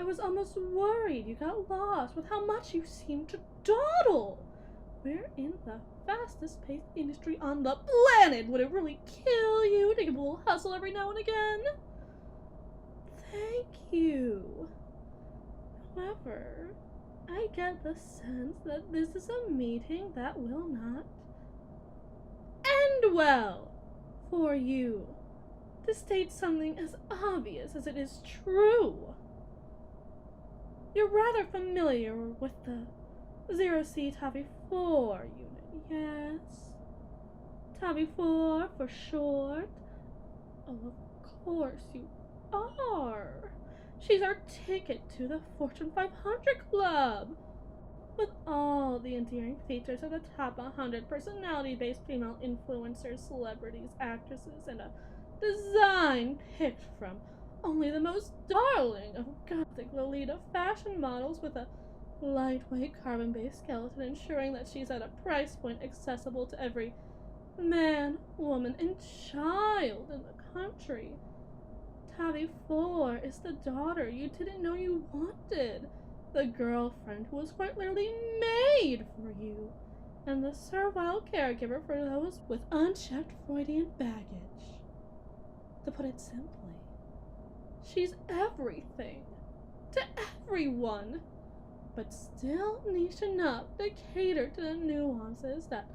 I was almost worried you got lost with how much you seemed to dawdle. We're in the fastest-paced industry on the planet. Would it really kill you to give a little hustle every now and again? Thank you. However, I get the sense that this is a meeting that will not end well for you. To state something as obvious as it is true. You're rather familiar with the 0C Tavi 4 unit, yes? Tavi 4 for short? Oh, of course you are. She's our ticket to the Fortune 500 Club. With all the endearing features of the top 100 personality-based female influencers, celebrities, actresses, and a design picked from only the most darling of gothic Lolita fashion models with a lightweight carbon-based skeleton, ensuring that she's at a price point accessible to every man, woman, and child in the country. Tavi 4 is the daughter you didn't know you wanted, the girlfriend who was quite literally made for you, and the servile caregiver for those with unchecked Freudian baggage. To put it simply, she's everything to everyone, but still niche enough to cater to the nuances that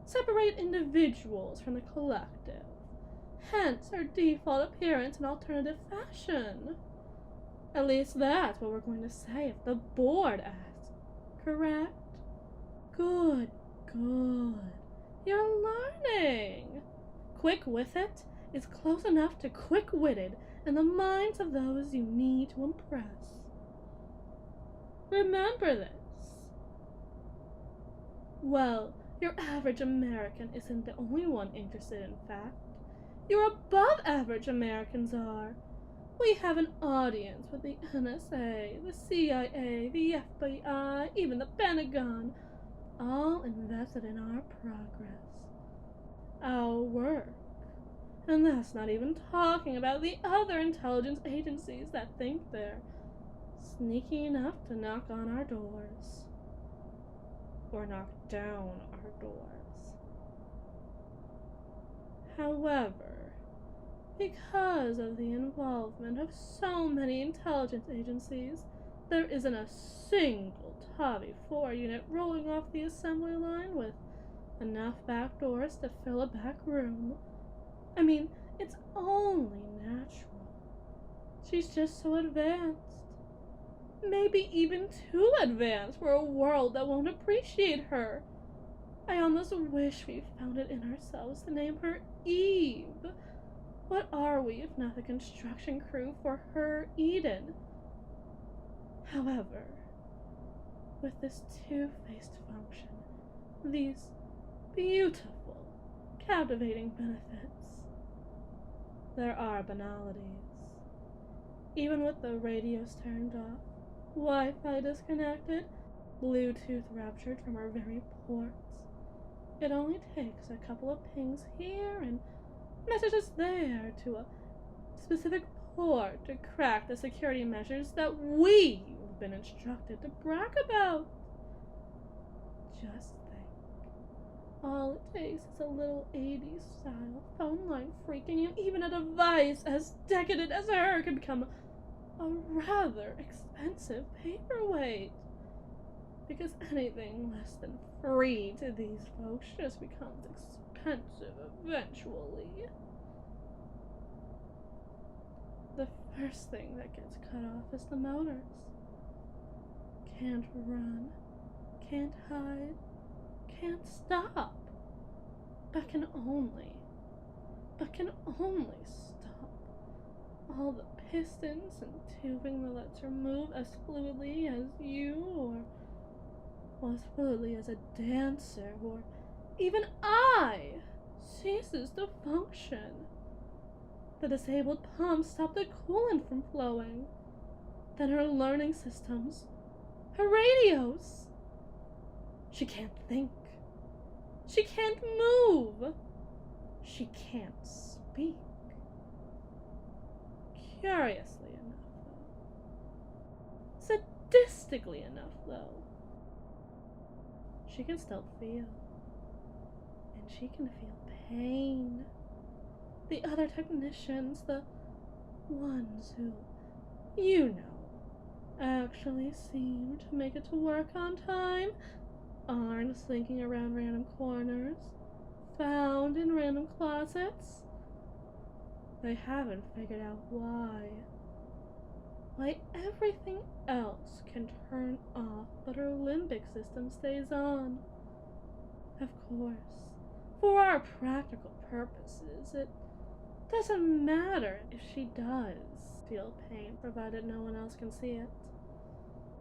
separate individuals from the collective. Hence her default appearance in alternative fashion. At least that's what we're going to say if the board asks. Correct? Good, good. You're learning. Quick with it is close enough to quick-witted in the minds of those you need to impress. Remember this. Well, your average American isn't the only one interested in fact. Your above-average Americans are. We have an audience with the NSA, the CIA, the FBI, even the Pentagon, all invested in our progress, our work. And that's not even talking about the other intelligence agencies that think they're sneaky enough to knock on our doors. Or knock down our doors. However, because of the involvement of so many intelligence agencies, there isn't a single Tavi 4 unit rolling off the assembly line with enough back doors to fill a back room. I mean, it's only natural. She's just so advanced. Maybe even too advanced for a world that won't appreciate her. I almost wish we found it in ourselves to name her Eve. What are we if not the construction crew for her Eden? However, with this two-faced function, these beautiful, captivating benefits, there are banalities. Even with the radios turned off, Wi-Fi disconnected, Bluetooth ruptured from our very ports, it only takes a couple of pings here and messages there to a specific port to crack the security measures that we've been instructed to brag about. Just think. All it takes is a little 80s style phone line freaking, and even a device as decadent as her can become a rather expensive paperweight. Because anything less than free to these folks just becomes expensive eventually. The first thing that gets cut off is the motors. Can't run, can't hide, can't stop, but can only stop all the pistons and tubing that lets her move as fluidly as you, or as fluidly as a dancer, or even I, ceases to function. The disabled pumps stop the coolant from flowing. Then her learning systems, her radios. She can't think. She can't move. She can't speak. Curiously enough, sadistically enough, though. She can still feel. And she can feel pain. The other technicians, the ones who, actually seem to make it to work on time, aren't slinking around random corners, found in random closets. They haven't figured out why. Why everything else can turn off, but her limbic system stays on. Of course, for our practical purposes, it doesn't matter if she does feel pain, provided no one else can see it.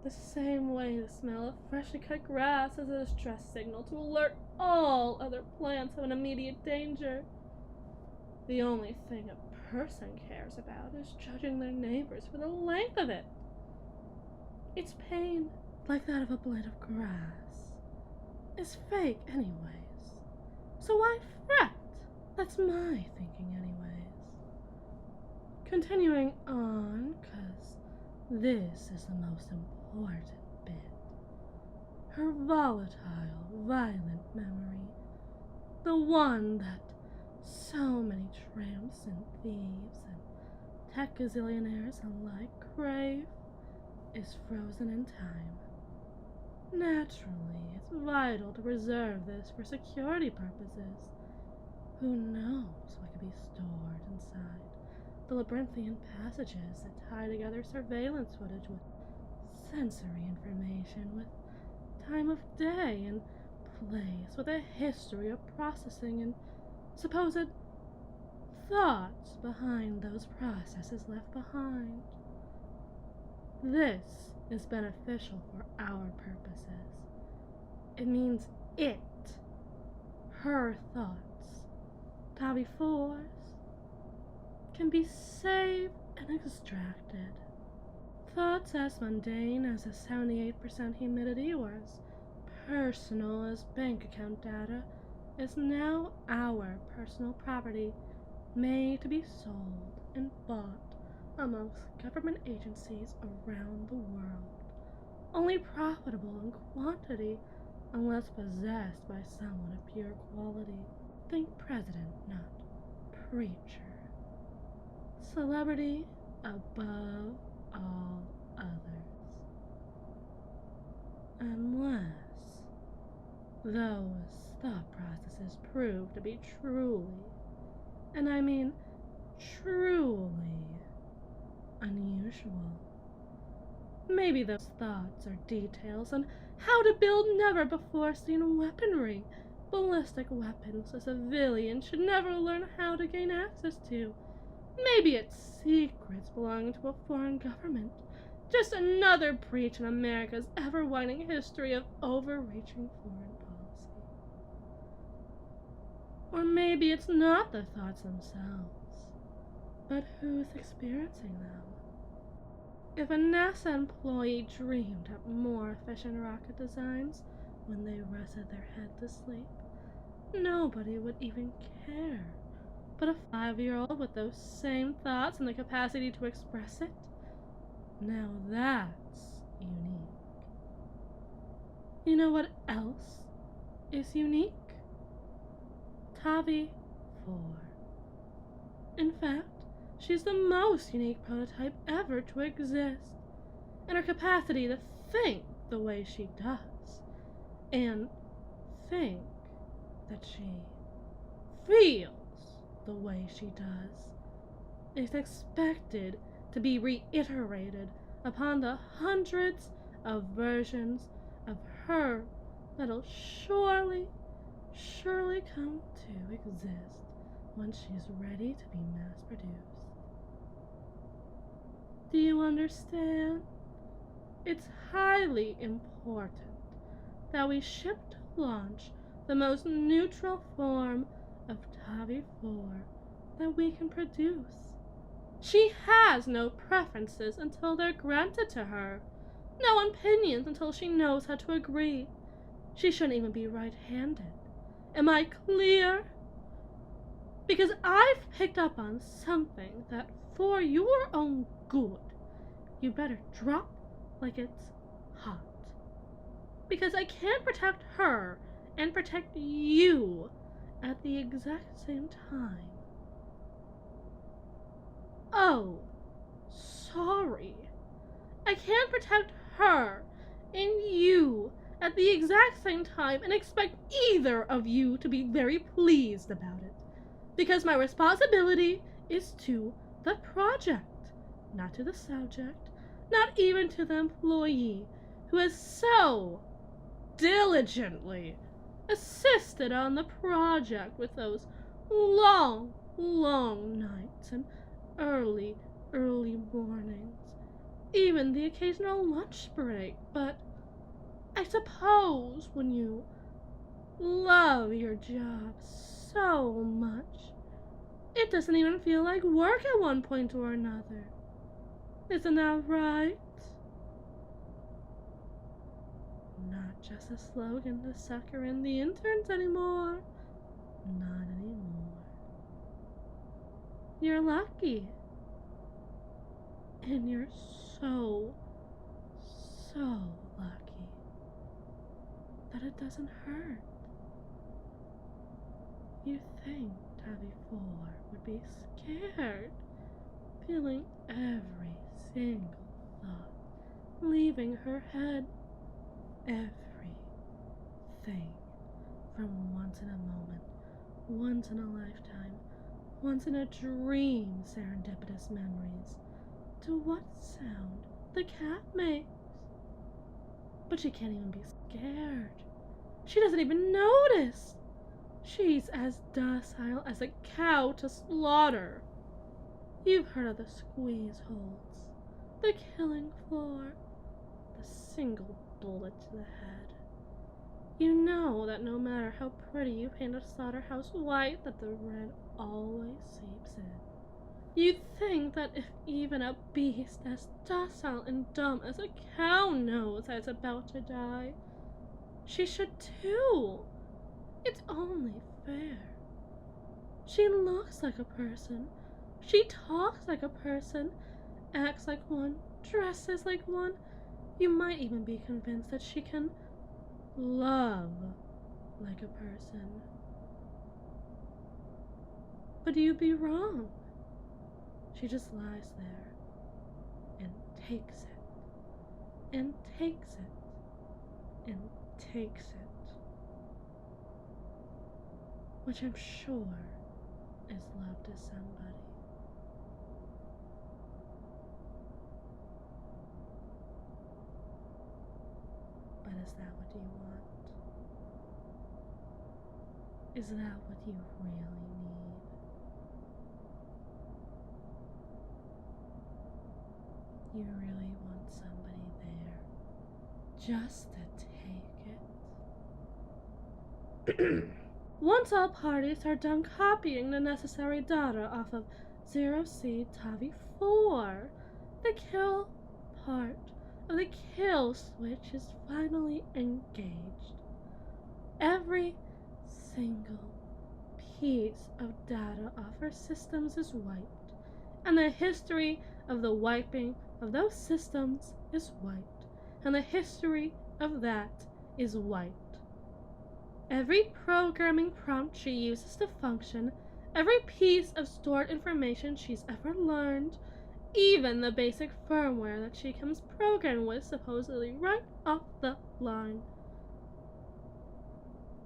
The same way the smell of freshly cut grass is a distress signal to alert all other plants of an immediate danger. The only thing a person cares about is judging their neighbors for the length of it. Its pain, like that of a blade of grass, is fake anyways. So why fret? That's my thinking anyways. Continuing on, 'cause this is the most important bit. Her volatile, violent memory. The one that so many tramps and thieves and tech gazillionaires alike crave, is frozen in time. Naturally, it's vital to preserve this for security purposes. Who knows what could be stored inside the labyrinthian passages that tie together surveillance footage with sensory information, with time of day and place, with a history of processing and supposed thoughts behind those processes left behind. This is beneficial for our purposes. It means her thoughts, Tavi 4's, can be saved and extracted. Thoughts as mundane as a 78% humidity or as personal as bank account data is now our personal property, made to be sold and bought amongst government agencies around the world. Only profitable in quantity unless possessed by someone of pure quality. Think president, not preacher. Celebrity above all others. Unless those thought processes prove to be truly, and I mean truly, unusual. Maybe those thoughts are details on how to build never-before-seen weaponry, ballistic weapons a civilian should never learn how to gain access to. Maybe it's secrets belonging to a foreign government, just another breach in America's ever-widening history of overreaching foreign policy. Or maybe it's not the thoughts themselves, but who's experiencing them. If a NASA employee dreamed up more efficient rocket designs when they rested their head to sleep, nobody would even care. But a 5-year-old with those same thoughts and the capacity to express it, now that's unique. You know what else is unique? Tavi 4. In fact, she's the most unique prototype ever to exist, in her capacity to think the way she does, and think that she feels the way she does, is expected to be reiterated upon the hundreds of versions of her that'll surely come to exist when she's ready to be mass-produced. Do you understand? It's highly important that we ship to launch the most neutral form of Tavi 4 that we can produce. She has no preferences until they're granted to her, no opinions until she knows how to agree. She shouldn't even be right-handed. Am I clear? Because I've picked up on something that, for your own good, you better drop like it's hot. Because I can't protect her and protect you at the exact same time. Oh, sorry. I can't protect her and you at the exact same time and expect either of you to be very pleased about it. Because my responsibility is to the project, not to the subject, not even to the employee who has so diligently assisted on the project with those long, long nights and early, early mornings, even the occasional lunch break. But I suppose when you love your job so much, it doesn't even feel like work at one point or another. Isn't that right? Not just a slogan to sucker in the interns anymore. Not anymore. You're lucky. And you're so, so lucky that it doesn't hurt. You think Tabby 4 would be scared, feeling every single thought leaving her head. Everything from once in a moment, once in a lifetime, once in a dream serendipitous memories, to what sound the cat makes. But she can't even be scared. She doesn't even notice. She's as docile as a cow to slaughter. You've heard of the squeeze holds, the killing floor, the single bullet to the head. You know that no matter how pretty you paint a slaughterhouse white, that the red always seeps in. You think that if even a beast as docile and dumb as a cow knows that it's about to die, she should too. It's only fair. She looks like a person. She talks like a person, acts like one, dresses like one. You might even be convinced that she can love like a person. But you'd be wrong. She just lies there and takes it, and takes it, and takes it. Which I'm sure is love to somebody. But is that what you want? Is that what you really need? You really want somebody there just to take it? Once all parties are done copying the necessary data off of 0C Tavi 4, the kill part of the kill switch is finally engaged. Every single piece of data off our systems is wiped, and the history of the wiping of those systems is wiped, and the history of that is wiped. Every programming prompt she uses to function, every piece of stored information she's ever learned, even the basic firmware that she comes programmed with supposedly right off the line.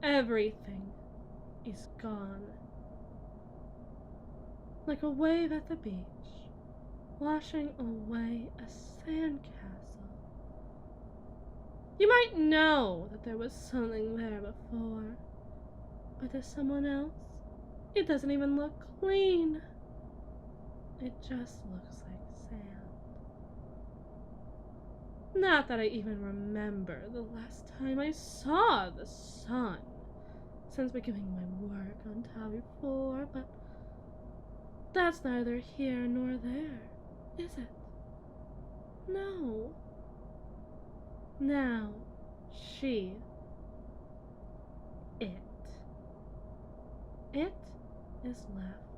Everything is gone. Like a wave at the beach, washing away a sandcastle. You might know that there was something there before, but to someone else, it doesn't even look clean. It just looks like sand. Not that I even remember the last time I saw the sun since beginning my work on Tavi 4, but that's neither here nor there, is it? No. Now, it is left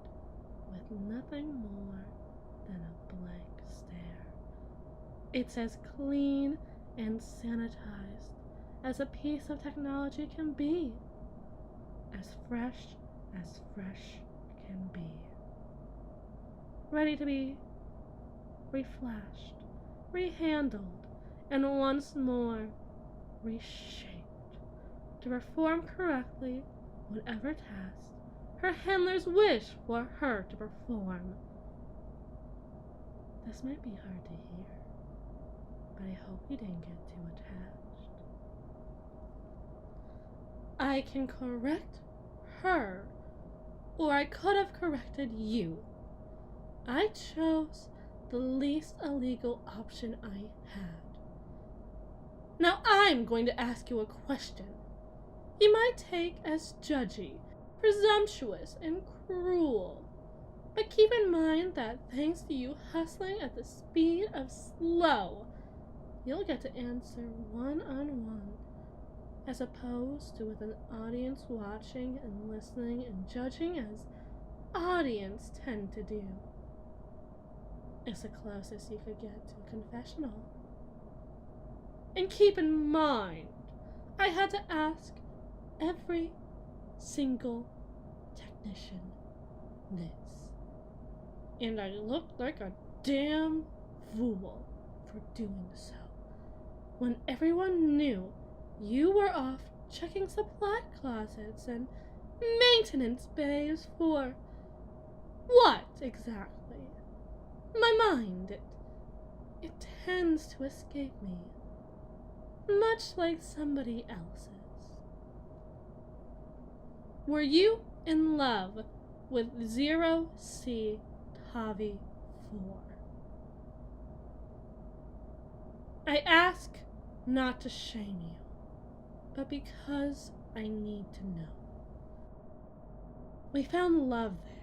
with nothing more than a blank stare. It's as clean and sanitized as a piece of technology can be. As fresh can be. Ready to be reflashed, rehandled, and once more reshaped to perform correctly whatever task her handlers wish for her to perform. This might be hard to hear, but I hope you didn't get too attached. I can correct her, or I could have corrected you. I chose the least illegal option I had. Now I'm going to ask you a question you might take as judgy, presumptuous, and cruel. But keep in mind that thanks to you hustling at the speed of slow, you'll get to answer one-on-one, as opposed to with an audience watching and listening and judging as audience tend to do. It's the closest you could get to a confessional. And keep in mind, I had to ask every single technician this. And I looked like a damn fool for doing so, when everyone knew you were off checking supply closets and maintenance bays for what exactly? My mind, it tends to escape me, much like somebody else's. Were you in love with 0C Tavi 4? I ask not to shame you, but because I need to know. We found love there,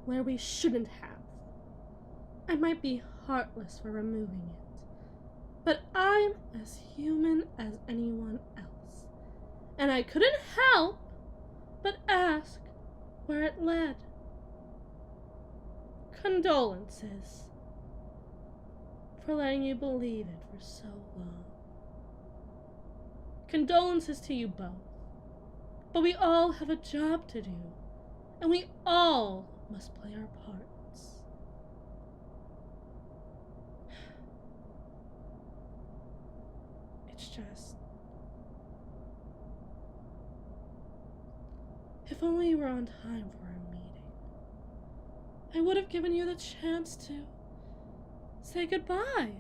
where we shouldn't have. I might be heartless for removing it, but I'm as human as anyone else, and I couldn't help but ask where it led. Condolences for letting you believe it for so long. Condolences to you both, but we all have a job to do, and we all must play our parts. It's just, if only you were on time for our meeting, I would have given you the chance to say goodbye.